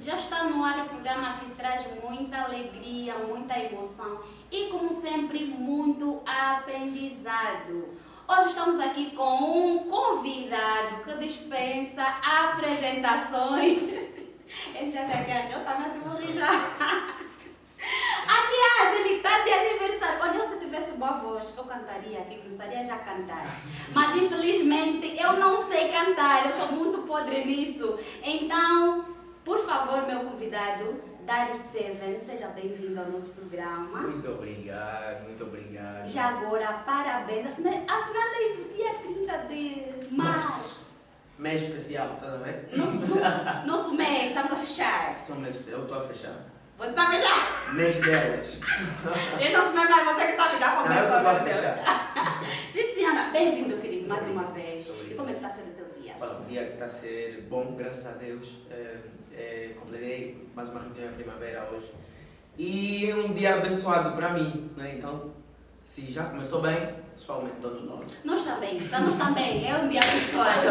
Já está no ar o programa que traz muita alegria, muita emoção e, como sempre, muito aprendizado. Hoje estamos aqui com um convidado que dispensa apresentações. Ele já está aqui, eu estava a se morrer já. Aqui, ele está de aniversário. Olha, se eu tivesse boa voz, eu cantaria aqui, começaria já a cantar. Mas, infelizmente, eu não sei cantar, eu sou muito podre nisso. Então, por favor, meu convidado, Dário Seven, seja bem-vindo ao nosso programa. Muito obrigado, muito obrigado. Já agora, parabéns. Afinal é dia 30 de março. Mês especial, estás a ver? Nosso mês, estamos a fechar. Só mês, eu estou a fechar. Você está a fechar? Mês delas. Eu não sei mais, você que está a fechar. Não, eu estou a fechar. Sim, senhora. Bem-vindo, querido, mais uma vez. E como é que está sendo o teu dia? Olha, o dia que está a ser bom, graças a Deus. Completei mais uma rotina primavera hoje. E é um dia abençoado para mim, né? Então, se já começou bem, só aumentou no nome. Nós também, estamos também. É um dia abençoado.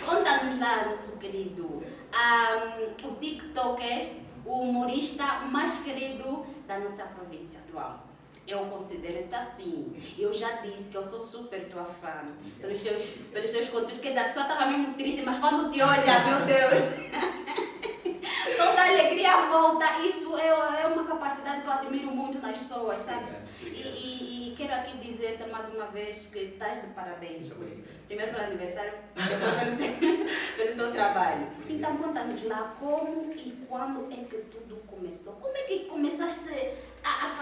Conta-nos lá, nosso querido, o TikToker, o humorista mais querido da nossa província atual. Eu considero-te assim. Eu já disse que eu sou super tua fã pelos seus conteúdos. Quer dizer, a pessoa estava mesmo triste, mas quando te olha, meu Deus, toda a alegria volta. Isso é uma capacidade que eu admiro muito nas pessoas, sabes? E quero aqui dizer-te mais uma vez que estás de parabéns por isso. Primeiro pelo aniversário, depois pelo seu trabalho. Então conta-nos lá como e quando é que tudo começou. Como é que começaste a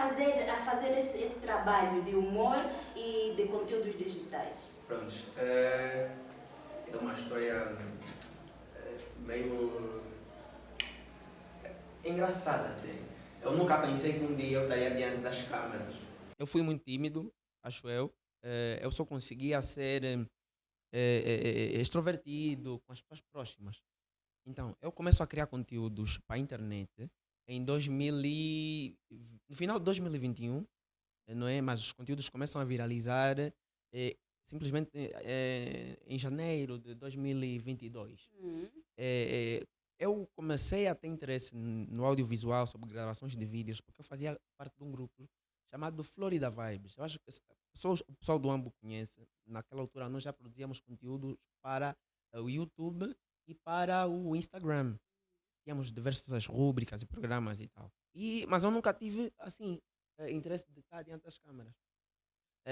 fazer esse trabalho de humor e de conteúdos digitais? Pronto, é uma história meio engraçada até. Eu nunca pensei que um dia eu estaria diante das câmeras. Eu fui muito tímido, acho eu. Eu só conseguia ser extrovertido com as pessoas próximas. Então, eu começo a criar conteúdos para a internet no final de 2021, não é? Mas os conteúdos começam a viralizar simplesmente em janeiro de 2022. Eu comecei a ter interesse no audiovisual, sobre gravações de vídeos, porque eu fazia parte de um grupo chamado Florida Vibes. Eu acho que o pessoal do Ambo conhece. Naquela altura nós já produzíamos conteúdos para o YouTube e para o Instagram. Tínhamos diversas rúbricas e programas e tal. Mas eu nunca tive, assim, interesse de estar diante das câmeras.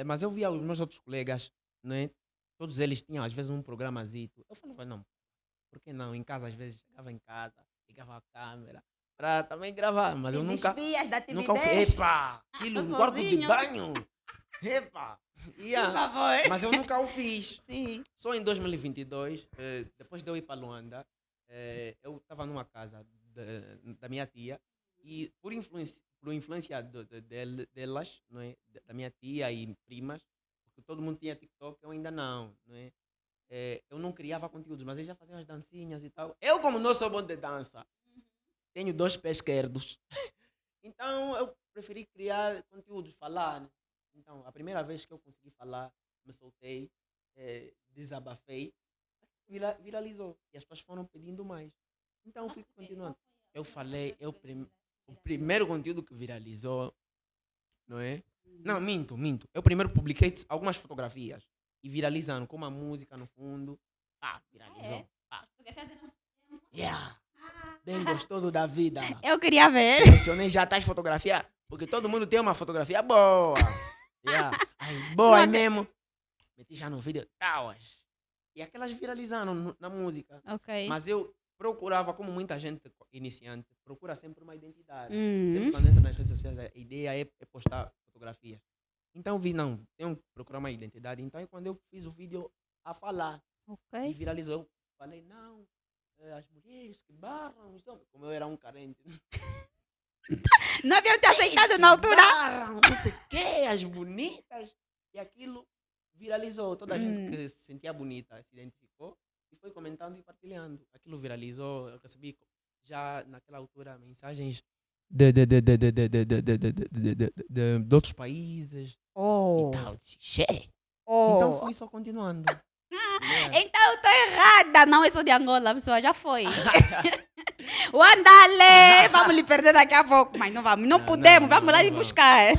Mas eu via os meus outros colegas, né? Todos eles tinham, às vezes, um programazito. Eu falava, não, por que não? Em casa, às vezes, chegava em casa, ligava a câmera para também gravar. Mas eu nunca... Despias da timidez. Nunca fui, epa, aquilo no quarto de banho. Epa. Mas eu nunca o fiz. Sim. Só em 2022, depois de eu ir para Luanda, eu estava numa casa da minha tia e por influência delas, não é? Da minha tia e primas, porque todo mundo tinha TikTok, eu ainda não é? Eu não criava conteúdos, mas eles já faziam as dancinhas e tal. Eu, como não sou bom de dança, tenho 2 pés esquerdos, então eu preferi criar conteúdos, falar, né? Então, a primeira vez que eu consegui falar, me soltei, desabafei, viralizou. E as pessoas foram pedindo mais. Então, eu fui continuando. Eu falei, o primeiro conteúdo que viralizou, não é? Não, minto. Eu primeiro publiquei algumas fotografias e viralizando, com uma música no fundo. Viralizou. Yeah! Bem gostoso da vida. Eu queria ver. Selecionei já tais fotografias, porque todo mundo tem uma fotografia boa. Yeah. Boa aí mesmo. Meti já no vídeo, taus. E aquelas viralizaram na música. Ok. Mas eu procurava, como muita gente iniciante, procura sempre uma identidade. Uhum. Sempre quando entra nas redes sociais, a ideia é postar fotografias. Então vi, não, tenho que procurar uma identidade. Então é quando eu fiz o vídeo a falar. Ok. E viralizou. Eu falei, não, as mulheres que barram os homens. Como eu era um carente. Não haviam te aceitado na altura? Barram, não sei o quê, as bonitas. E aquilo viralizou. Toda a gente que se sentia bonita se identificou e foi comentando e partilhando. Aquilo viralizou. Eu recebi já naquela altura mensagens de outros países. Oh. E tal. Disse, Oh. então fui só continuando. Então eu tô errada. Não, eu sou de Angola, pessoal. Já foi. O Andale! Vamos lhe perder daqui a pouco. Mas não vamos, não podemos, vamos lá lhe buscar.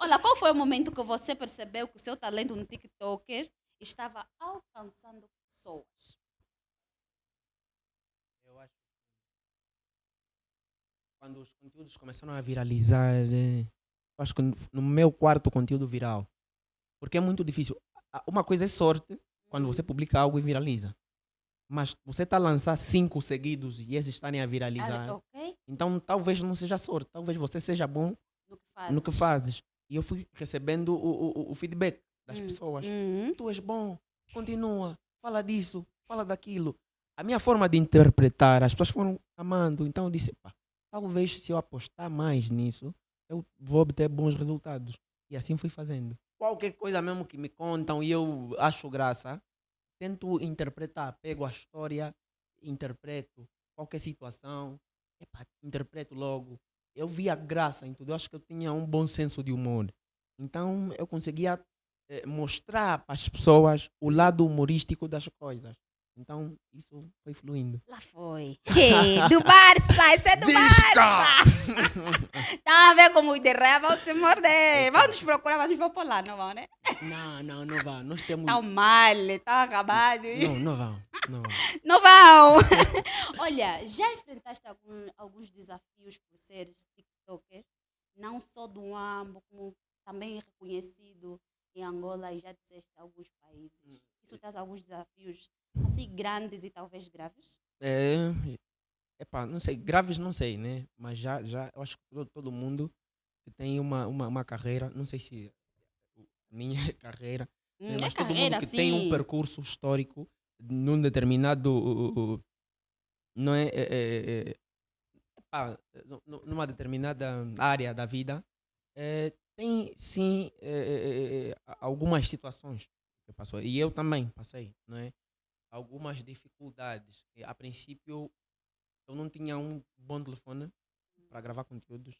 Olha, qual foi o momento que você percebeu que o seu talento no TikToker estava alcançando pessoas? Eu acho que quando os conteúdos começaram a viralizar, eu acho que no meu quarto conteúdo viral. Porque é muito difícil. Uma coisa é sorte, quando você publica algo e viraliza. Mas você está a lançar 5 seguidos e esses estarem a viralizar. Ok? Então talvez não seja sorte, talvez você seja bom No que fazes. no que fazes. E eu fui recebendo o feedback das pessoas. Uhum. Tu és bom, continua, fala disso, fala daquilo. A minha forma de interpretar, as pessoas foram amando. Então eu disse, pá, talvez se eu apostar mais nisso, eu vou obter bons resultados. E assim fui fazendo. Qualquer coisa mesmo que me contam e eu acho graça, tento interpretar, pego a história, interpreto qualquer situação, epá, interpreto logo. Eu via graça em tudo, eu acho que eu tinha um bom senso de humor. Então eu conseguia mostrar para as pessoas o lado humorístico das coisas. Então isso foi fluindo. Lá foi. Do Barça, esse é do Barça. Tá a ver como os de ré vão se morder. Vão nos procurar, mas vão por lá, não vão, né? Não vá. Nós temos. Tão mal, tão acabados. Não vão. Não vão. Olha, já enfrentaste alguns desafios por seres TikToker? Não só do AMBO, como também reconhecido em Angola e já disseste alguns países. Isso traz alguns desafios assim grandes e talvez graves? Epá, não sei, graves não sei, né? Mas já eu acho que todo mundo que tem uma carreira, não sei se minha carreira, né? Mas todo carreira, mundo que tem um sim. percurso histórico num determinado, não é, epá, numa determinada área da vida, tem sim algumas situações que passou. E eu também passei, não é? Algumas dificuldades. A princípio, eu não tinha um bom telefone para gravar conteúdos.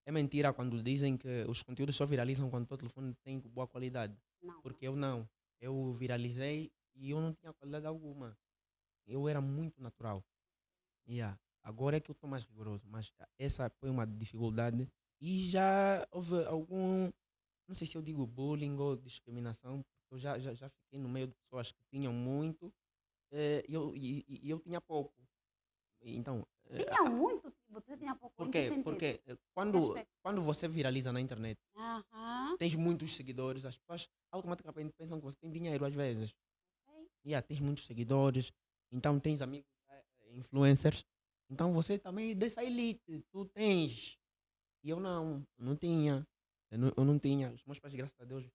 É mentira quando dizem que os conteúdos só viralizam quando o teu telefone tem boa qualidade. Não. Porque eu não. Eu viralizei e eu não tinha qualidade alguma. Eu era muito natural. Yeah. Agora é que eu estou mais rigoroso. Mas essa foi uma dificuldade. E já houve algum, não sei se eu digo bullying ou discriminação, porque eu já fiquei no meio de pessoas que tinham muito e eu tinha pouco. Então, Tinha muito, você tinha pouco. por Em que quê? sentido? Porque Que quando, aspecto? quando você viraliza na internet, Aham. tens muitos seguidores, as pessoas automaticamente pensam que você tem dinheiro às vezes. Ok. Tens muitos seguidores, então tens amigos influencers, então você também é dessa elite, tu tens. E eu não tinha. Eu não tinha. Os meus pais, graças a Deus,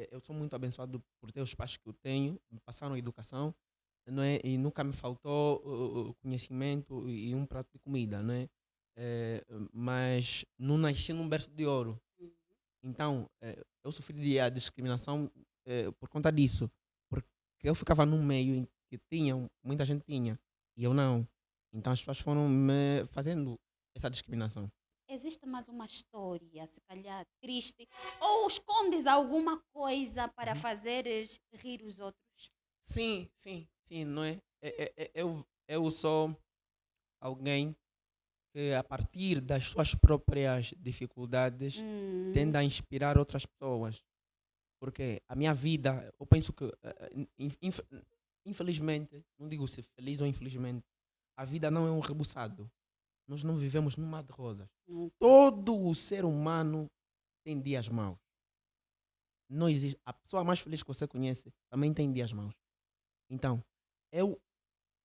eu sou muito abençoado por ter os pais que eu tenho, me passaram educação, não é? E nunca me faltou o conhecimento e um prato de comida, não é? Mas não nasci num berço de ouro. Então, eu sofri a discriminação por conta disso. Porque eu ficava num meio em que muita gente tinha, e eu não. Então as pessoas foram me fazendo essa discriminação. Existe mais uma história, se calhar triste, ou escondes alguma coisa para fazeres rir os outros? Sim, não é? Eu sou alguém que, a partir das suas próprias dificuldades, tende a inspirar outras pessoas. Porque a minha vida, eu penso que, infelizmente, não digo se feliz ou infelizmente, a vida não é um rebuçado. Nós não vivemos num mar de rosas. Todo o ser humano tem dias maus. Não existe. A pessoa mais feliz que você conhece também tem dias maus. Então,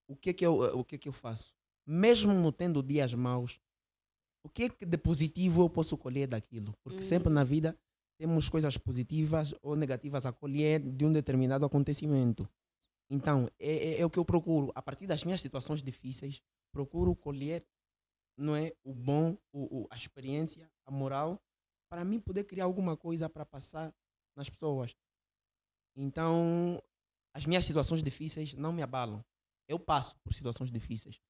o que é que eu faço? Mesmo tendo dias maus, o que é que de positivo eu posso colher daquilo? Porque sempre na vida temos coisas positivas ou negativas a colher de um determinado acontecimento. Então, é o que eu procuro. A partir das minhas situações difíceis, procuro colher, não é, o bom, a experiência, a moral, para mim poder criar alguma coisa para passar nas pessoas. Então, as minhas situações difíceis não me abalam. Eu passo por situações difíceis,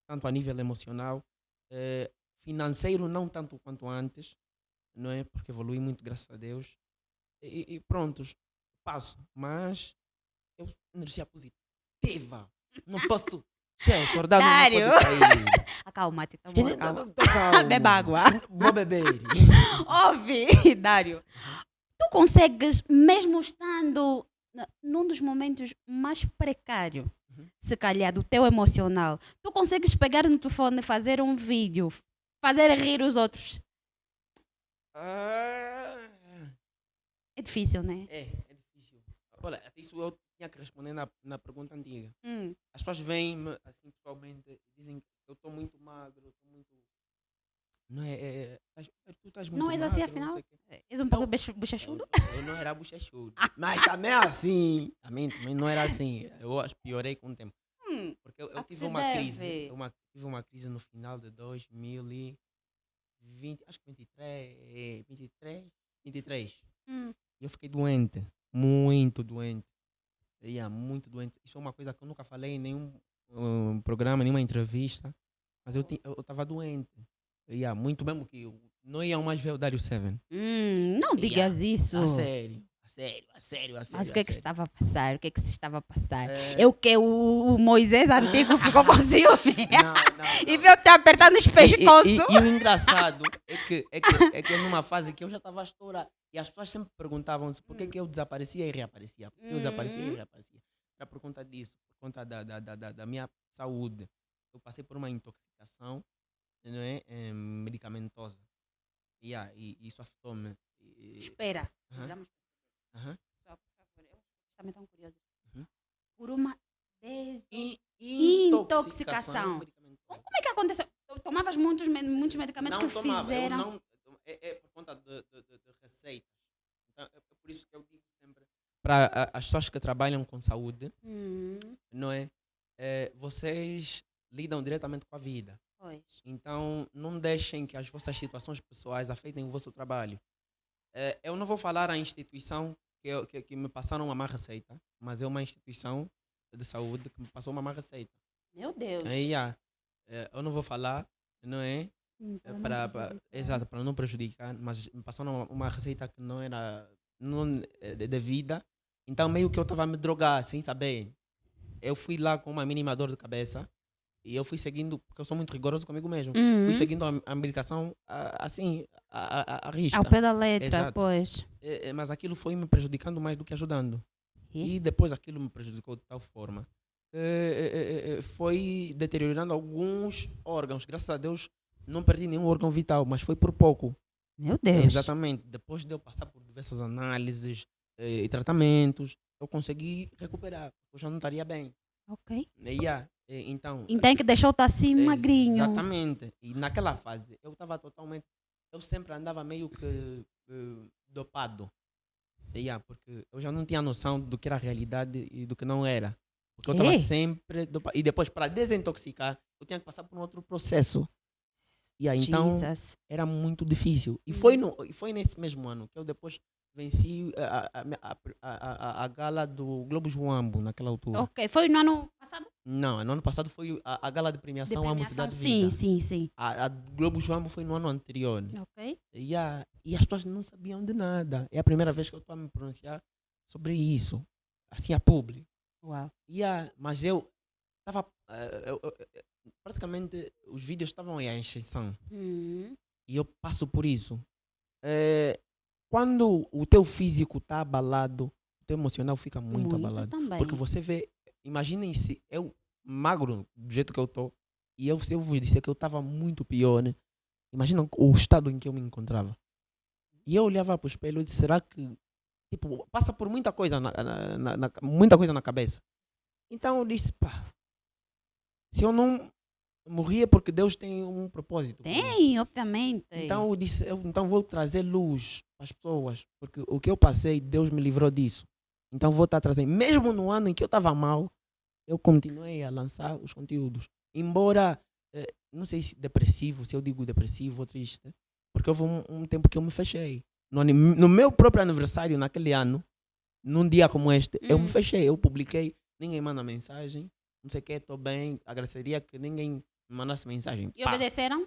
tanto a nível emocional, financeiro não tanto quanto antes, não é? Porque evolui muito, graças a Deus. E prontos, passo. Mas eu energia positiva. Não posso Che, soldado Dário. não pode cair. Acalma-te, tá bom, Tô acalma. calmo. Beba água. Vou beber. Ouve, Dário. Tu consegues, mesmo estando num dos momentos mais precários, Uhum. se calhar, do teu emocional, tu consegues pegar no telefone, fazer um vídeo, fazer rir os outros. Ah, É difícil, né? é difícil. Olha, até isso eu tinha que responder na pergunta antiga. Hum. As pessoas vêm-me, assim, pessoalmente, e dizem que eu estou muito magro, eu estou muito... Não é, tu estás muito Não és magro, assim, não afinal? sei o quê. És um pouco bochechudo? Eu não era bochechudo. Mas também assim. Também não era assim. Eu acho que piorei com o tempo. Porque eu A que tive se uma deve? crise. Tive uma crise no final de 2020. Acho que 23. Hum. E eu fiquei doente. Muito doente. Muito doente. Isso é uma coisa que eu nunca falei em nenhum programa, nenhuma entrevista. Mas eu estava doente. Muito mesmo que eu não ia mais ver o Dario Seven. Não digas isso. A sério. Mas o que é que sério. estava a passar? O que é que se estava a passar? É. Eu que o Moisés antigo ficou com ciúme. Não. E viu-te apertando os pescoços. E o engraçado é que eu numa fase que eu já estava a estourar. E as pessoas sempre perguntavam-se por que eu desaparecia e reaparecia. Por que eu desaparecia e reaparecia. Era por conta disso, por conta da minha saúde. Eu passei por uma intoxicação, não é? Medicamentosa. E isso afetou-me. Espera. Aham. Precisamos... Aham. Só, por favor. Eu também tão curiosa. Uhum. Por uma Intoxicação medicamentosa. Como é que aconteceu? Tomavas muitos medicamentos Não que tomava, fizeram... eu não, é por conta de receitas. Então, é por isso que eu digo sempre para as pessoas que trabalham com saúde, não é? Vocês lidam diretamente com a vida. Pois. Então, não deixem que as vossas situações pessoais afetem o vosso trabalho. Eu não vou falar a instituição que me passaram uma má receita, mas é uma instituição de saúde que me passou uma má receita. Meu Deus. Eu não vou falar, não é? Exato, para não prejudicar, mas me passaram uma receita que não era devida. Então, meio que eu estava a me drogar sem saber. Eu fui lá com uma mínima dor de cabeça e eu fui seguindo, porque eu sou muito rigoroso comigo mesmo. Fui seguindo a medicação assim, a risca. Ao pé da letra, Exato. pois. Mas aquilo foi me prejudicando mais do que ajudando. E depois aquilo me prejudicou de tal forma que foi deteriorando alguns órgãos. Graças a Deus não perdi nenhum órgão vital, mas foi por pouco. Meu Deus. Exatamente. Depois de eu passar por diversas análises e tratamentos, eu consegui recuperar. Eu já não estaria bem. Ok. Então Então que deixou-te assim magrinho. Exatamente. E naquela fase eu estava totalmente... Eu sempre andava meio que dopado. Porque eu já não tinha noção do que era a realidade e do que não era. Porque eu estava sempre dopado. E depois, para desintoxicar, eu tinha que passar por um outro processo. Então, Jesus. era muito difícil. E foi nesse mesmo ano que eu depois venci a gala do Globo Joambo, naquela altura. Ok, foi no ano passado? Não, no ano passado foi a gala de premiação à Mocidade de Vida. Sim. A Globo Joambo foi no ano anterior. Ok. E as pessoas não sabiam de nada. É a primeira vez que eu estou a me pronunciar sobre isso, assim, a público. Uau. Mas eu estava... praticamente, os vídeos estavam em exceção. E eu passo por isso. Quando o teu físico está abalado, o teu emocional fica muito abalado. Também. Porque você vê... Imaginem se eu, magro, do jeito que eu estou, e se eu vos disser que eu estava muito pior, né? Imagina o estado em que eu me encontrava. E eu olhava para o espelho e disse, será que... Tipo, passa por muita coisa muita coisa na cabeça. Então eu disse, se eu não morria porque Deus tem um propósito. Tem, obviamente. Então eu disse, então vou trazer luz para as pessoas, porque o que eu passei, Deus me livrou disso. Então vou estar trazendo, mesmo no ano em que eu estava mal, eu continuei a lançar os conteúdos. Embora, não sei se eu digo depressivo ou triste, porque houve um tempo que eu me fechei. No meu próprio aniversário, naquele ano, num dia como este, eu me fechei, eu publiquei, ninguém manda mensagem, não sei o que, estou bem, agradeceria que ninguém me mandasse mensagem. E obedeceram?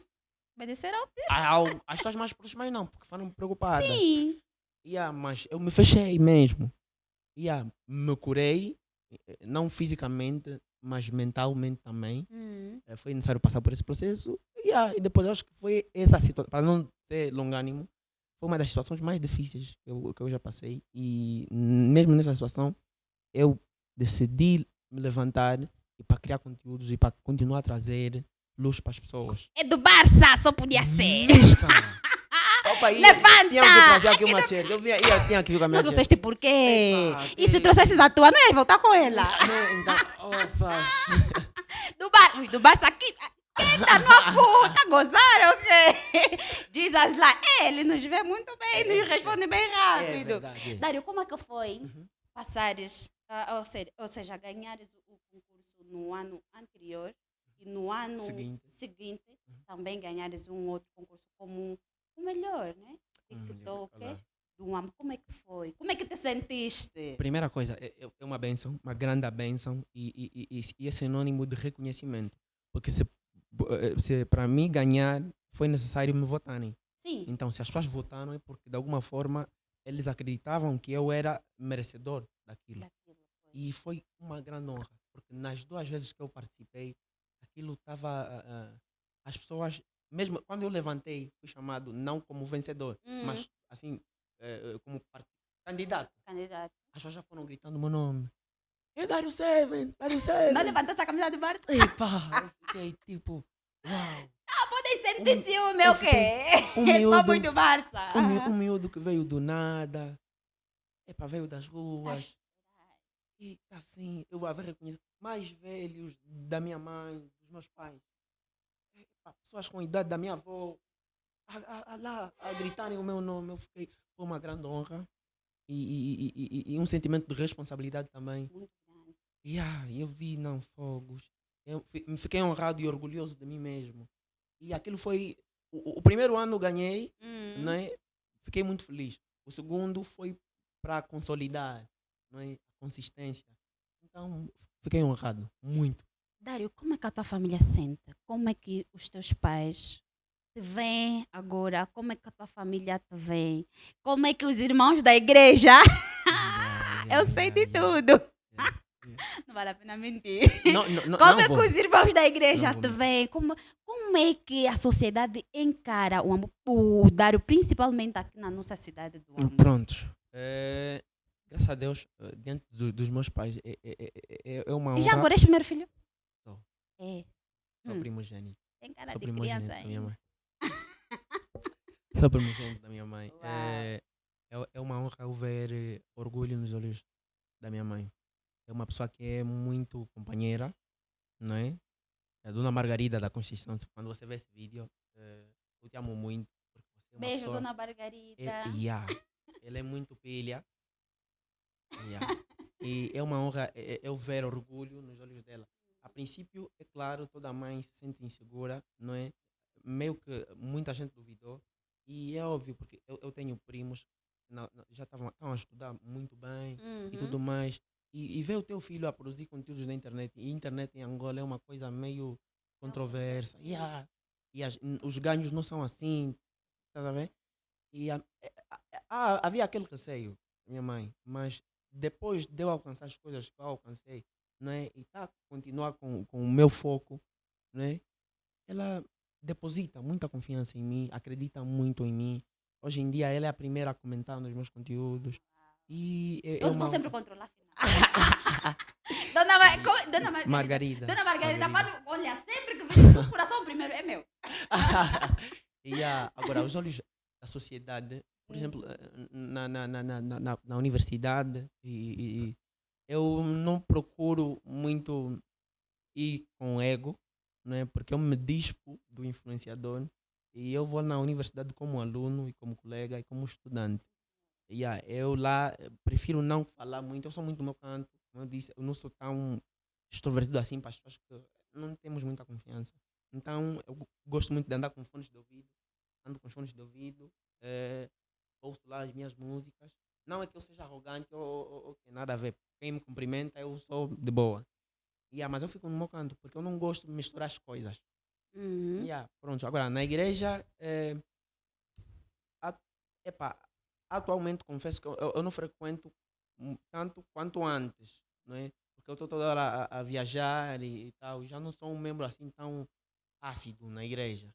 Obedeceram? As pessoas mais próximas não, porque foram preocupadas. Sim. Mas eu me fechei mesmo. Me curei, não fisicamente, mas mentalmente também. Hum. Foi necessário passar por esse processo. E depois eu acho que foi essa situação, para não ter longânimo, foi uma das situações mais difíceis que eu já passei. E mesmo nessa situação, eu decidi me levantar e para criar conteúdos e para continuar a trazer luz para as pessoas. É do Barça, só podia ser. Visca! Opa, Levanta! Tinha que trazer aqui uma chair. Tinha que vir com a minha Não chair. trouxeste por quê? Epa, E se que- trouxesses a tua, não ia voltar com ela? Não, então, nossa. Do Barça aqui. Eita, não tá gozar, ok? Diz as lá, ele nos vê muito bem, nos responde bem É rápido. verdade. Dário, como é que foi Uhum. passares, ou seja, ganhares o concurso no ano anterior e no ano seguinte também ganhares um outro concurso como o melhor, né? TikToker do ano. Como é que foi? Como é que te sentiste? Primeira coisa, é uma benção, uma grande benção e é sinônimo de reconhecimento. Porque se para mim ganhar foi necessário me votarem. Sim. Então, se as pessoas votaram é porque de alguma forma eles acreditavam que eu era merecedor daquilo. E foi uma grande honra, porque nas 2 vezes que eu participei, aquilo estava. As pessoas, mesmo quando eu levantei, fui chamado não como vencedor, mas assim, como candidato. Candidato. As pessoas já foram gritando o meu nome. É Dário Seven, Dário Seven. Não levantaste a camisa de Barça? Epa, eu fiquei tipo, uau. Podem sentir ciúme, eu o quê? Um Só miúdo, muito Barça. um miúdo que veio do nada. Epa, veio das ruas. E assim, eu vou haver reconhecido mais velhos da minha mãe, dos meus pais. Epa, pessoas com a idade da minha avó. Lá, a gritarem o meu nome. Foi uma grande honra. E um sentimento de responsabilidade também. Muito grande. Eu vi, não, fogos. Me fiquei honrado e orgulhoso de mim mesmo. E aquilo foi... O primeiro ano eu ganhei, né? Fiquei muito feliz. O segundo foi para consolidar, não é? A consistência. Então, fiquei honrado, muito. Dário, como é que a tua família sente? Como é que os teus pais te veem agora? Como é que a tua família te vê? Como é que os irmãos da igreja? Eu sei de tudo. Não vale a pena mentir. Como é que os irmãos da igreja te veem? Como é que a sociedade encara o Dário, principalmente aqui na nossa cidade do Ambo? Prontos. Graças a Deus, diante dos meus pais, é uma honra. E já agora és primeiro filho? Sou. É. Sou primogênito. Tem cara Sou de primogênito criança da minha ainda. mãe. Sou primogênito da minha mãe. Uau. É uma honra eu ver orgulho nos olhos da minha mãe. É uma pessoa que é muito companheira, não é? A Dona Margarida da Conceição, quando você vê esse vídeo, eu te amo muito. Porque você é uma Beijo, pessoa, Dona Margarida. ela é muito pilha. E é uma honra eu ver orgulho nos olhos dela. A princípio, é claro, toda mãe se sente insegura, não é? Meio que muita gente duvidou. E é óbvio, porque eu tenho primos que já estavam a estudar muito bem e tudo mais. E ver o teu filho a produzir conteúdos na internet. E a internet em Angola é uma coisa meio controversa. Os ganhos não são assim. Estás a ver? E havia aquele receio, minha mãe. Mas depois de eu alcançar as coisas que eu alcancei, não é? E continuar com o meu foco, não é? Ela deposita muita confiança em mim, acredita muito em mim. Hoje em dia ela é a primeira a comentar nos meus conteúdos. E Eu vou sempre controlar a final. Dona Margarida. Dona Margarida, olha, sempre que vejo o coração primeiro é meu. Agora, os olhos da sociedade, por exemplo, na universidade, eu não procuro muito ir com ego, né? Porque eu me dispo do influenciador e eu vou na universidade como aluno e como colega e como estudante. Eu lá prefiro não falar muito, eu sou muito no meu canto, como eu disse, eu não sou tão extrovertido assim para as pessoas que não temos muita confiança. Então eu gosto muito de andar com fones de ouvido, ando com os fones de ouvido, ouço lá as minhas músicas. Não é que eu seja arrogante ou que nada a ver, quem me cumprimenta eu sou de boa. Mas eu fico no meu canto, porque eu não gosto de misturar as coisas. Pronto, agora na igreja, atualmente confesso que eu não frequento tanto quanto antes, não é? Porque porque eu estou toda hora a viajar e tal. Já não sou um membro assim tão ácido na igreja.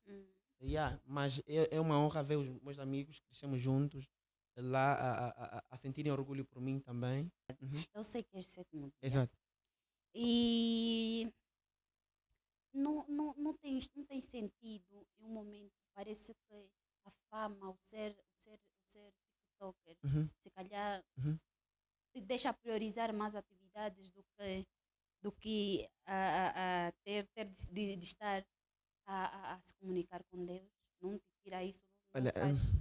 Yeah, mas é uma honra ver os meus amigos que crescemos juntos lá a sentirem orgulho por mim também. Uhum. Eu sei que és sétimo dia. Exato. E não tem sentido em um momento. Parece que a fama, o ser TikToker, Uhum. se calhar Uhum. te deixa priorizar mais atividades do que ter de estar a se comunicar com Deus. Não te tira isso, não Olha, faz.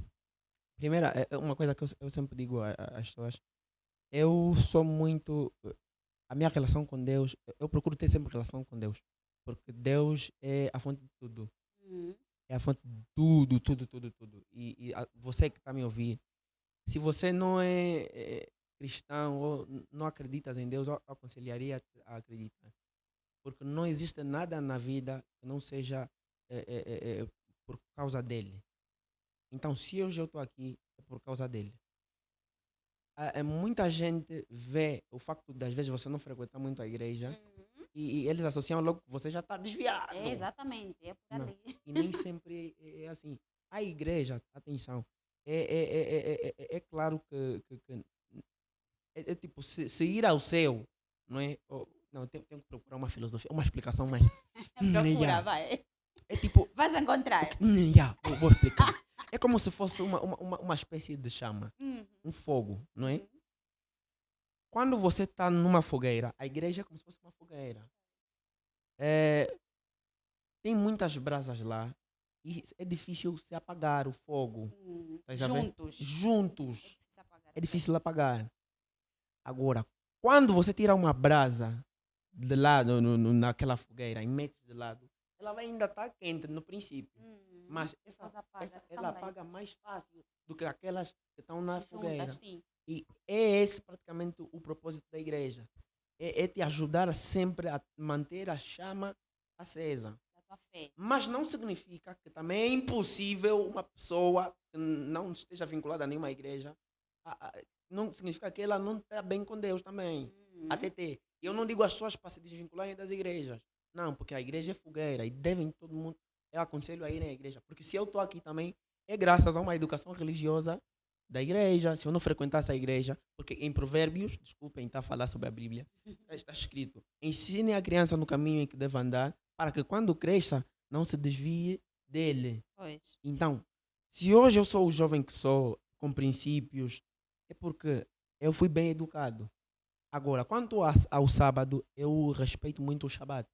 primeira, uma coisa que eu sempre digo às pessoas, eu sou muito. A minha relação com Deus, eu procuro ter sempre relação com Deus, porque Deus é a fonte de tudo. Hum, É a fonte de tudo, tudo, tudo, tudo. Você que está a me ouvir, se você não é cristão ou não acreditas em Deus, eu aconselharia a acreditar. Porque não existe nada na vida que não seja por causa dele. Então, se hoje eu estou aqui, é por causa dele. Muita gente vê o facto de às vezes você não frequentar muito a igreja e eles associam logo que você já está desviado. exatamente, é por Não. ali. E nem sempre é assim. A igreja, atenção, é claro que é tipo, se ir ao céu, não é? Não, tenho que procurar uma filosofia, uma explicação mais. Procura, Yeah. vai. É tipo, Vais encontrar. yeah, vou explicar. É como se fosse uma espécie de chama, um fogo, não é? Quando você está numa fogueira, a igreja é como se fosse uma fogueira. Tem muitas brasas lá e é difícil se apagar o fogo. Estás a ver? Juntos. Juntos. difícil apagar. É difícil apagar. Agora, quando você tira uma brasa de lado, naquela fogueira, e mete de lado, ela vai ainda estar quente no princípio. Mas Depois apaga-se ela também. apaga mais fácil do que aquelas que estão na fogueira. Juntas, sim. E é esse praticamente o propósito da igreja. É te ajudar sempre a manter a chama acesa. Da tua fé. Mas não significa que também é impossível uma pessoa que não esteja vinculada a nenhuma igreja, não significa que ela não está bem com Deus também. Até ter. Eu não digo às pessoas para se desvincularem das igrejas. Não, porque a igreja é fogueira e devem todo mundo. Eu aconselho a ir à igreja. Porque se eu estou aqui também, é graças a uma educação religiosa da igreja. Se eu não frequentasse a igreja, porque em Provérbios, desculpem, está a falar sobre a Bíblia, está escrito: ensine a criança no caminho em que deve andar, para que quando cresça, não se desvie dele. Pois. Então, se hoje eu sou o jovem que sou, com princípios, é porque eu fui bem educado. Agora, quanto ao sábado, eu respeito muito o Shabat.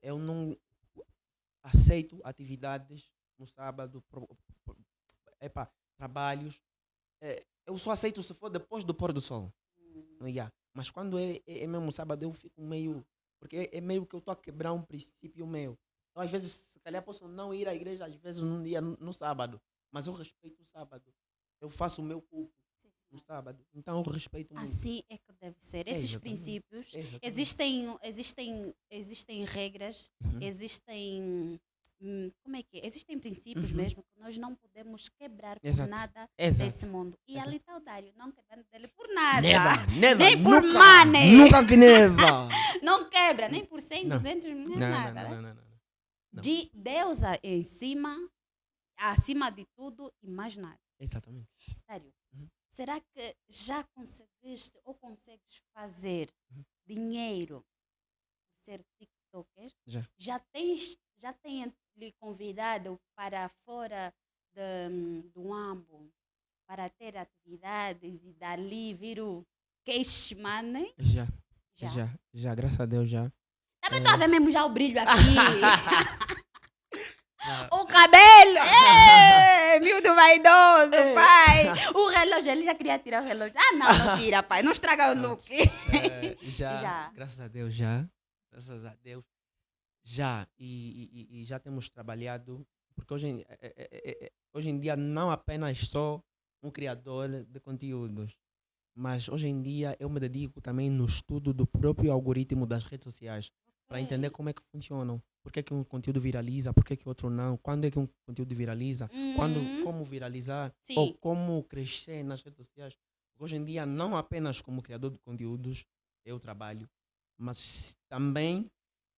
Eu não aceito atividades no sábado, trabalhos. Eu só aceito se for depois do pôr do sol. Yeah. Mas quando é mesmo sábado, eu fico meio... Porque é meio que eu estou a quebrar um princípio meu. Eu, às vezes, se calhar, posso não ir à igreja, às vezes, num dia no sábado. Mas eu respeito o sábado. Eu faço o meu culto no sábado. Então, eu respeito muito. Assim é que deve ser. Esses Exatamente. princípios, Exatamente. existem regras, Uhum. existem... como é que é? Existem princípios Uhum. mesmo que nós não podemos quebrar por Exato. nada Exato. desse mundo. E Exato. ali está o Dário, não quebrando dele por nada. Never, Nem por nunca, money. Nunca que never. Não quebra, nem por 100, Não. 200 mil, Não, nada. não, né? não. De Deus em cima, acima de tudo e mais nada. Exatamente. Dário, Uhum. será que já conseguiste ou consegues fazer Uhum. dinheiro por ser TikToker? Já. Já têm lhe convidado para fora do Ambo para ter atividades e dali vir o cash money? Já, graças a Deus já. Também estou a ver mesmo já o brilho aqui. Já. O cabelo! Ê, miúdo vaidoso, pai! O relógio, ele já queria tirar o relógio. Ah, não tira, pai. Não estraga o look. Já. Graças a Deus já. Graças a Deus já. E já temos trabalhado, porque hoje em dia não apenas sou um criador de conteúdos, mas hoje em dia eu me dedico também no estudo do próprio algoritmo das redes sociais, para entender como é que funcionam. Por que que um conteúdo viraliza, por que que outro não, quando é que um conteúdo viraliza, como viralizar, Sim. ou como crescer nas redes sociais. Hoje em dia, não apenas como criador de conteúdos, eu trabalho, mas também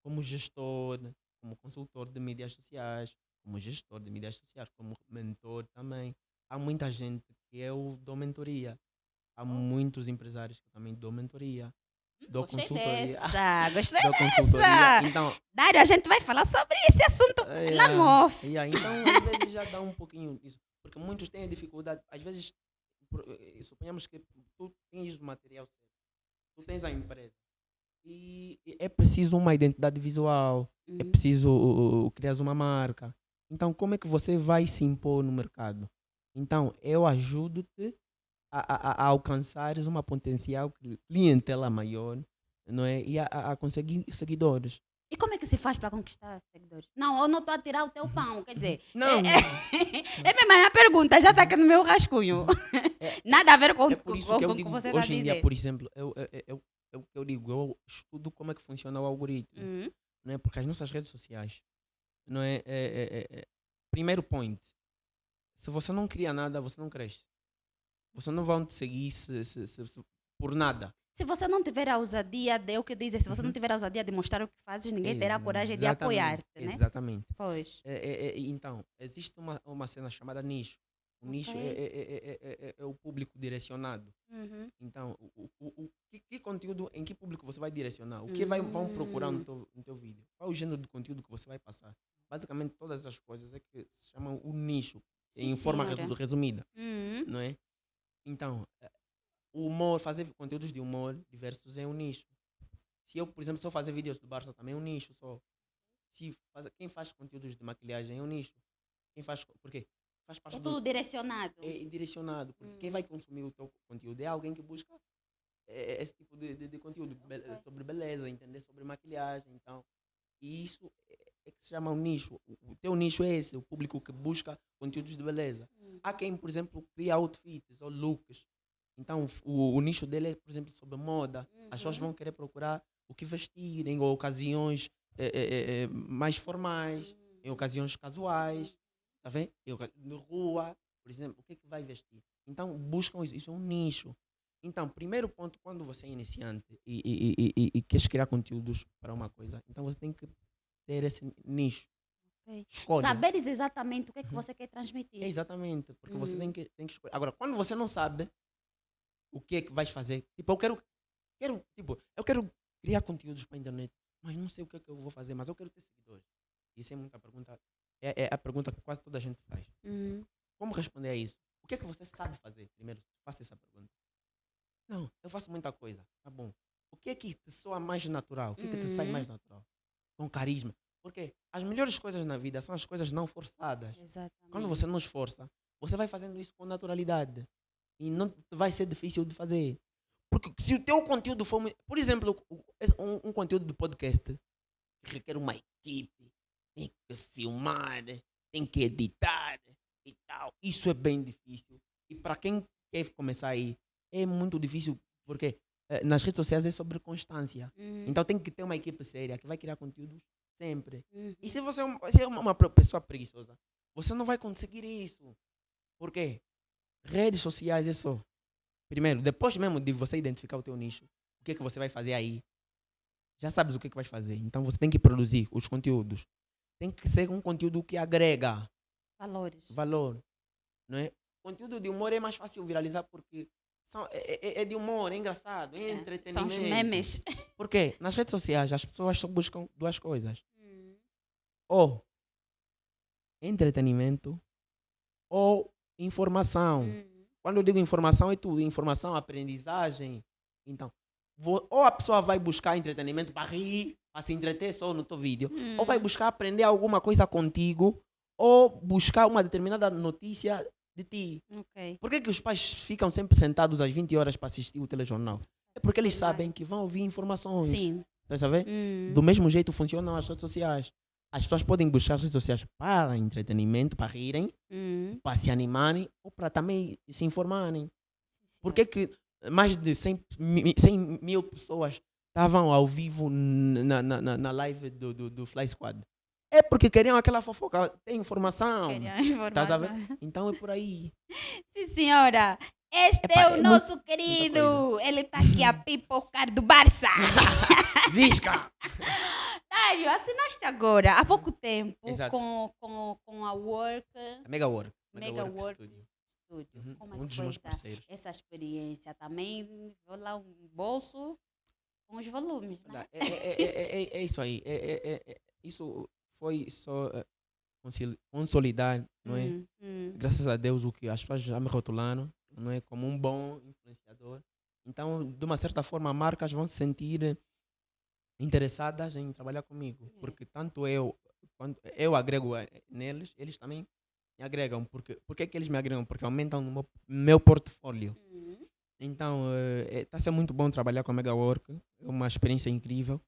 como gestor, como consultor de mídias sociais, como gestor de mídias sociais, como mentor também. Há muita gente que eu dou mentoria. Há muitos empresários que eu também dou mentoria. Dou Gostei consultoria. dessa, gostei Dou dessa. consultoria. Então, Dário, a gente vai falar sobre esse assunto lá no off. então, às vezes já dá um pouquinho disso. Porque muitos têm dificuldade. Às vezes, suponhamos que tu tens o material certo. Tu tens a empresa. E é preciso uma identidade visual. É preciso criar uma marca. Então, como é que você vai se impor no mercado? Então, eu ajudo-te a alcançares uma potencial clientela maior, não é? E a conseguir seguidores. E como é que se faz para conquistar seguidores? Não, eu não estou a tirar o teu pão, quer dizer. Não, É mesmo a minha pergunta, já está aqui no meu rascunho. Nada a ver com é por isso que eu o que digo, você está a hoje em dizer. dia, por exemplo, eu digo, eu estudo como é que funciona o algoritmo, não é? Porque as nossas redes sociais, não é? Primeiro point, se você não cria nada, você não cresce. Você não vai te seguir por nada. Se você não tiver a ousadia de o que dizem, se você não tiver a ousadia de mostrar o que fazes, ninguém terá a coragem de apoiar-te, né? Exatamente. Pois. Então, existe uma cena chamada nicho. O nicho é o público direcionado. Então, que conteúdo, em que público você vai direcionar? O que vão procurar no teu vídeo? Qual é o gênero de conteúdo que você vai passar? Basicamente, todas essas coisas é que se chamam o nicho, Sim, em forma senhora. resumida. Não é? Então, o humor, fazer conteúdos de humor diversos é um nicho. Se eu, por exemplo, só fazer vídeos do Barça também é um nicho só. Quem faz conteúdos de maquilhagem é um nicho. Porque faz parte É tudo direcionado. É direcionado. Porque quem vai consumir o teu conteúdo é alguém que busca esse tipo de conteúdo sobre beleza, entender sobre maquilhagem. Então, e isso é que se chama um nicho. O teu nicho é esse, o público que busca conteúdos de beleza. Há quem, por exemplo, cria outfits ou looks. Então, o nicho dele é, por exemplo, sobre moda. As pessoas vão querer procurar o que vestir em ocasiões mais formais, em ocasiões casuais, tá vendo? Na rua, por exemplo, o que é que vai vestir? Então, buscam isso. Isso é um nicho. Então, primeiro ponto, quando você é iniciante e queres criar conteúdos para uma coisa, então você tem que ter esse nicho. Escolha. Saberes exatamente o que é que você quer transmitir. Exatamente, porque você tem que escolher. Agora, quando você não sabe o que é que vais fazer, tipo, eu quero criar conteúdos para a internet, mas não sei o que é que eu vou fazer, mas eu quero ter seguidores. Isso é muita pergunta. É a pergunta que quase toda a gente faz. Como responder a isso? O que é que você sabe fazer? Primeiro, faça essa pergunta. Não, eu faço muita coisa. Tá bom. O que é que te soa mais natural? O que é que te sai mais natural? Com carisma. Porque as melhores coisas na vida são as coisas não forçadas. Exatamente. Quando você não esforça, você vai fazendo isso com naturalidade. E não vai ser difícil de fazer. Porque se o teu conteúdo for... Por exemplo, um conteúdo de podcast que requer uma equipe, tem que filmar, tem que editar e tal. Isso é bem difícil. E para quem quer começar aí, é muito difícil, porque nas redes sociais é sobre constância. Então tem que ter uma equipe séria que vai criar conteúdos sempre. E se você é uma pessoa preguiçosa, você não vai conseguir isso. Por quê? Redes sociais é só. Primeiro, depois mesmo de você identificar o teu nicho, o que é que você vai fazer aí, já sabes o que é que vais fazer. Então você tem que produzir os conteúdos. Tem que ser um conteúdo que agrega valor. Não é? Conteúdo de humor é mais fácil viralizar porque é de humor, é engraçado, é entretenimento. São os memes. Por quê? Nas redes sociais as pessoas só buscam duas coisas. Ou entretenimento ou informação. Quando eu digo informação, é tudo. Informação, aprendizagem. Então, ou a pessoa vai buscar entretenimento para rir, para se entreter só no teu vídeo, ou vai buscar aprender alguma coisa contigo, ou buscar uma determinada notícia de ti. Por que os pais ficam sempre sentados às 20 horas para assistir o telejornal? É porque eles sabem que vão ouvir informações. Sim. Tá sabendo? Do mesmo jeito funcionam as redes sociais. As pessoas podem buscar as redes sociais para entretenimento, para rirem, para se animarem ou para também se informarem. Por que mais de 100 mil pessoas estavam ao vivo na live do Fly Squad? É porque queriam aquela fofoca, tem informação. Queriam informação. Tá, então é por aí. Sim, senhora. Este Epá, é o é nosso querido. Ele está aqui a pipocar do Barça. Visca! Dário, assinaste agora, há pouco tempo, Exato. com a Work A Mega Work. Mega Work Studio. Studio. Uhum, Como é um que dos foi meus parceiros. essa experiência? Também vou lá um bolso com os volumes, né? É isso aí. Isso foi só consolidar, não é? Graças a Deus, o que as pessoas já me rotularam, não é? Como um bom influenciador. Então, de uma certa forma, marcas vão se sentir interessadas em trabalhar comigo. Porque tanto quando eu agrego neles, eles também me agregam. Por que que eles me agregam? Porque aumentam no meu portfólio. Então, está sendo muito bom trabalhar com a Megawork. É uma experiência incrível.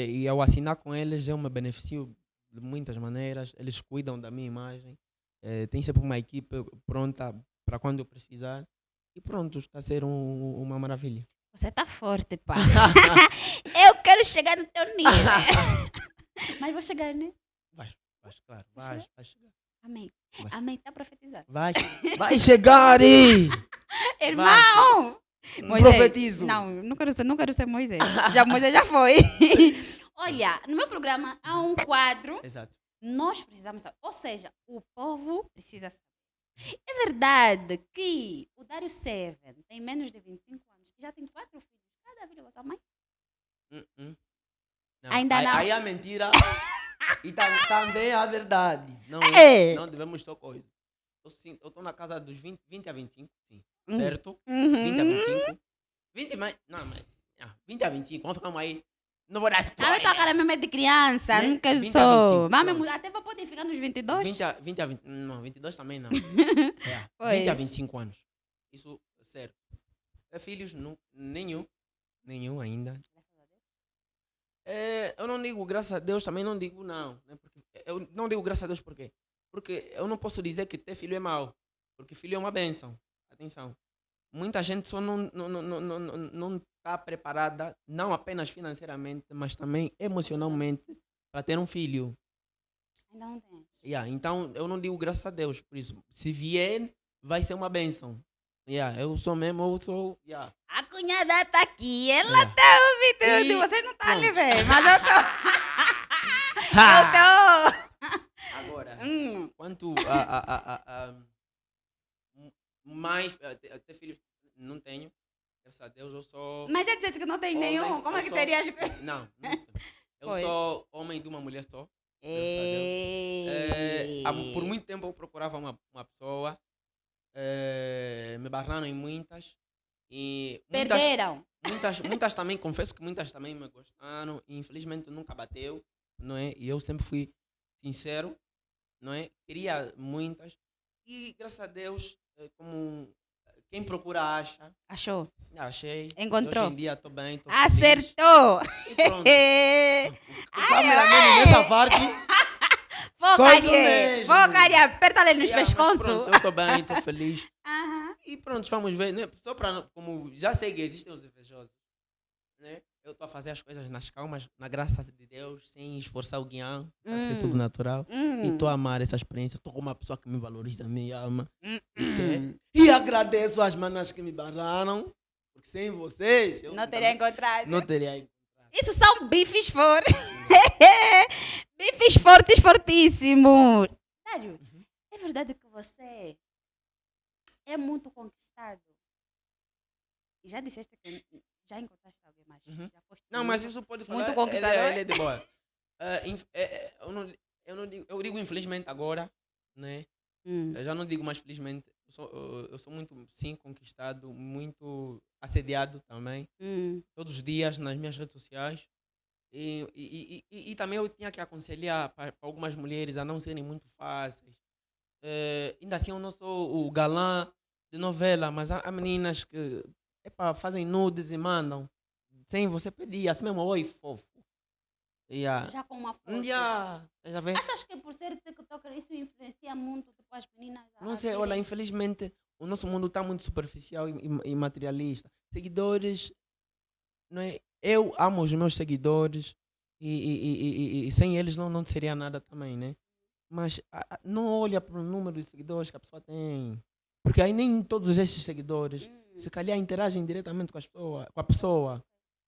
E ao assinar com eles, eu me beneficio de muitas maneiras. Eles cuidam da minha imagem. Tem sempre uma equipe pronta para quando eu precisar. E pronto, está a ser uma maravilha. Você tá forte, pá. Eu quero chegar no teu nível. Mas vou chegar, né? Vais, claro. Vai Vai chegar. Amém. Vai. Amém, tá profetizando. Vai chegar! Irmão! Profetizo. Não, não quero ser Moisés. Moisés já foi. Olha, no meu programa há um quadro. Exato. Nós precisamos saber. Ou seja, o povo precisa saber. É verdade que o Dário Seven tem menos de 25 anos e já tem 4 filhos. Cada filho é sua mãe? Não. Ainda não. Aí a mentira e também a verdade. Não, É. não devemos só coisa. Eu estou na casa dos 20 a 25, sim. Certo? Uhum. 20 a 25. 20 mais. Não, mas. 20 a 25. Vamos ficar aí. Não vou dar Sabe spoiler. tua cara mesmo é de criança, Né? nunca 20 a sou. 25, Mas pronto. até podem ficar nos 22. 20 a 20. Não, 22 também não. Pois. 20 a 25 anos. Isso, certo. Filhos, nenhum. Nenhum ainda. Eu não digo graças a Deus, também não digo não. Né? Porque eu não digo graças a Deus por quê? Porque eu não posso dizer que ter filho é mau. Porque filho é uma bênção. Atenção. Muita gente só não está preparada, não apenas financeiramente, mas também emocionalmente, para ter um filho. Ainda não tens. Então, eu não digo graças a Deus. Por isso, se vier, vai ser uma bênção. Eu sou mesmo, eu sou... A cunhada tá aqui, ela tá ouvindo. E Vocês não estão ali, pronto. velho, mas eu tô. Eu tô. Agora, quanto mais ter filhos, não tenho. Graças a Deus, eu sou... Mas já disseste que não tem homem, nenhum. Como é eu que sou- terias? Não tenho. Eu Pois. sou homem de uma mulher só. Por muito tempo eu procurava uma pessoa. Me barraram em muitas. E Perderam. muitas também, confesso que muitas também me gostaram. E infelizmente nunca bateu. Não é? E eu sempre fui sincero. Não é? Queria muitas. E graças a Deus, como quem procura acha. Achou. Achei. Encontrou. Hoje em dia estou bem. Tô Acertou. feliz. E pronto. O cameraman nessa parte. Focaria. Focaria. Aperta-lhe nos Mas pescoços. pronto, eu estou bem, estou feliz. Aham. E pronto, vamos ver, né? Só para, como já sei que existem os invejosos, né? Eu estou a fazer as coisas nas calmas, na graça de Deus, sem esforçar o guião, para ser tudo natural. E estou a amar essa experiência, estou com uma pessoa que me valoriza, me ama. E agradeço às manas que me barraram, porque sem vocês, eu Não teria encontrado. não teria encontrado. Isso são bifes fortes. Bifes fortes, fortíssimos. Dário, é verdade que você é muito conquistado? E já disseste que já encontraste alguém mais? Uhum. Já foste Não, mas isso pode falar. Muito conquistador? Ele é de boa. Eu digo infelizmente agora, né? Eu já não digo mais felizmente. Eu sou muito, sim, conquistado, muito assediado também. Todos os dias nas minhas redes sociais. E também eu tinha que aconselhar para algumas mulheres a não serem muito fáceis. Ainda assim eu não sou o galã de novela, mas há meninas que fazem nudes e mandam sem você pedir, assim mesmo, oi fofo. já com uma foto. Já vê? Achas que por ser TikToker isso influencia muito tipo, as meninas? Não sei, olha, infelizmente o nosso mundo está muito superficial e materialista. Seguidores, não é? Eu amo os meus seguidores e sem eles não seria nada também, né? Mas não olha para o número de seguidores que a pessoa tem. Porque aí nem todos esses seguidores, se calhar, interagem diretamente com a pessoa.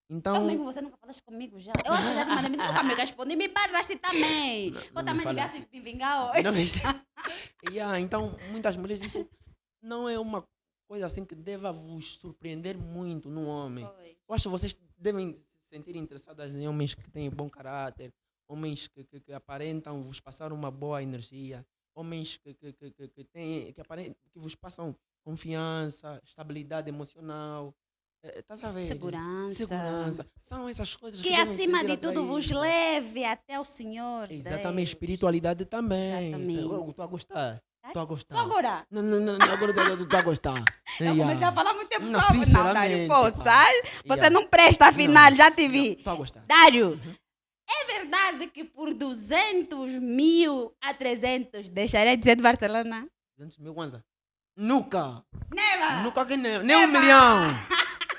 Então, Eu mesmo, você nunca falaste comigo já. Eu até já te mandei, nunca me respondi, me barraste também. Não, Eu não também me devia fala se me vingar hoje. não, yeah, então, muitas mulheres, isso não é uma coisa assim que deva vos surpreender muito no homem. Pois. Eu acho que vocês devem se sentir interessadas em homens que têm bom caráter, homens que aparentam vos passar uma boa energia, homens que vos passam confiança, estabilidade emocional. Estás a ver? Segurança. Segurança. São essas coisas Que devem acima sentir de tudo vos atraídas. leve até o Senhor. Exatamente, Deus. espiritualidade também. Exatamente. Estou a gostar. Estou a gostar. Só agora. Não, agora estou a gostar. Eu comecei a falar muito tempo Não, só. Não, Dário, sinceramente, pô, pá. sabe? Você Yeah. não presta, afinal, já te vi. Estou a gostar. Dário, é verdade que por 200 mil a 300 deixaria de ser de Barcelona? 200 mil kwanza? Nunca. Neva! Nunca que nem 1 milhão.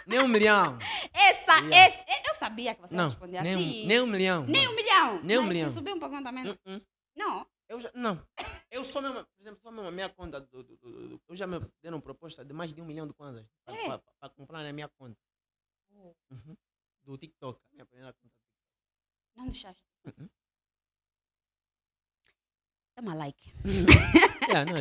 Nem 1 milhão. Esse, eu sabia que você ia Não, responder nem, assim. nem 1 milhão. Nem 1 milhão. Nem 1 Mas milhão. se subir um pouquinho também. Uh-uh. Não. Não. Eu sou mesmo, por exemplo, sou mesmo a minha conta. Eu já me deram proposta de mais de 1 milhão de kwanzas para comprar na minha conta. Uhum. Do TikTok. A minha primeira conta. Não deixaste. Uh-uh. Toma like.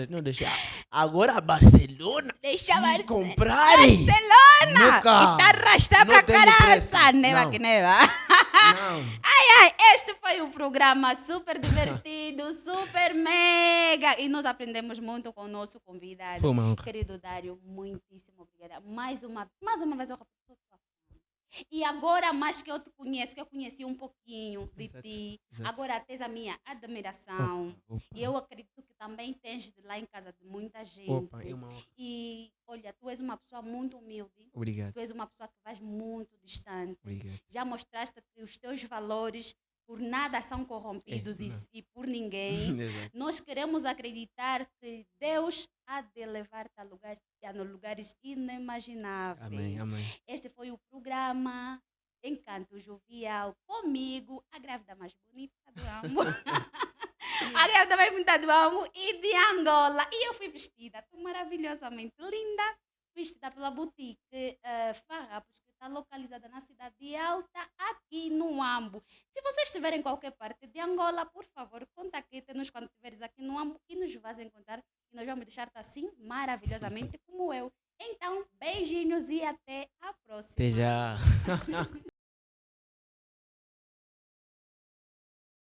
Não deixei. Agora Barcelona. Deixa e Barcelona. comprar. Barcelona! Nunca. E tá arrastar Não pra tenho caraça. pressa. Neva Não. que neva. Não. Ai, este foi um programa super divertido, super mega. E nós aprendemos muito com o nosso convidado. Foi uma honra. Querido Dário, muitíssimo obrigada. Mais uma vez eu repito a tua fama. E agora, mais que eu te conheço, que eu conheci um pouquinho de Exato, ti, exato. agora tens a minha admiração. Opa. E eu acredito que também tens de lá em casa de muita gente. Opa, é uma honra. E olha, tu és uma pessoa muito humilde. Obrigado. Tu és uma pessoa que vais muito distante. Obrigado. Já mostraste que os teus valores por nada são corrompidos não. e por ninguém. Exato. Nós queremos acreditar que Deus há de levar-te a lugares inimagináveis. Amém, amém. Este foi o programa Encanto Jovial comigo, a grávida mais bonita do amo. A grávida mais bonita do amo e de Angola. E eu fui vestida tão maravilhosamente linda, vestida pela boutique Farrapos, que está localizada na cidade de Alta, aqui no Ambo. Se vocês estiverem em qualquer parte de Angola, por favor, contacte-nos quando estiveres aqui no Ambo e nos vais encontrar. E nós vamos deixar-te assim, maravilhosamente como eu. Então, beijinhos e até a próxima. Até já.